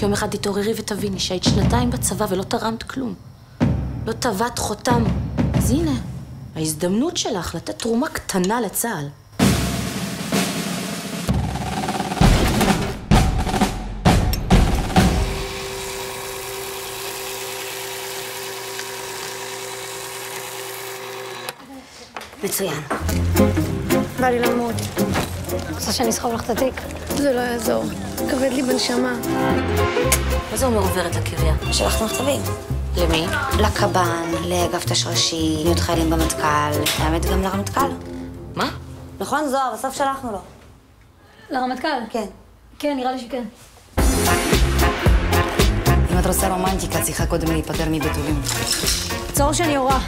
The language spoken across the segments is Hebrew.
יום אחד תתעוררי ותביני שהיית 2 בצבא ולא תרמת כלום. לא טבעת חותם. אז הנה, ההזדמנות שלך לתת תרומה קטנה לצה"ל. מצוין. בא לי למות. רוצה שאני אסחוב לך את התיק? זה לא יעזור. כבד לי בנשמה. מה זה אומר עוברת לקריה? שלחת מכתבים. למי? לקב"ן, לאגף תשרשי, להיות חיילים במטכ"ל, האמת גם לרמטכ"ל. מה? נכון, זוהר, בסוף שלחנו לו. לרמטכ"ל? כן. כן, נראה לי שכן. אם את רוצה רומנטיקה, צריכה קודם להיפטר מבתולים. צור שאני יורה.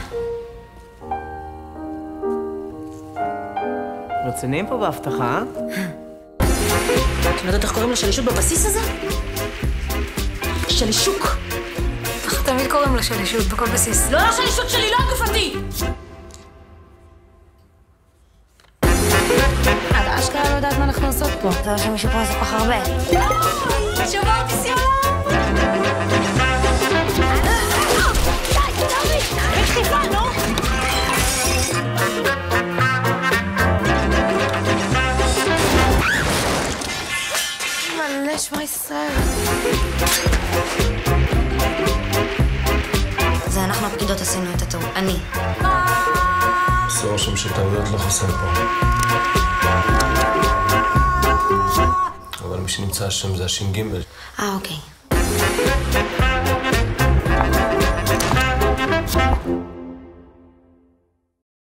רציניים פה בהבטחה, אה? את יודעת איך קוראים לשלישות בבסיס הזה? שלישוק. איך תמיד קוראים לשלישות בכל בסיס? לא השלישות שלי, לא הגופתי! את אשכרה לא יודעת מה אנחנו עושות פה. זה לא שמישהו פה עושה כל כך הרבה. שברתי סיולה! מלא שמע ישראל. זה אנחנו הפקידות עשינו את הטעות. אני. עושה רושם שטעויות לא חסר פה. אבל מי שנמצא שם זה הש"ג. אוקיי.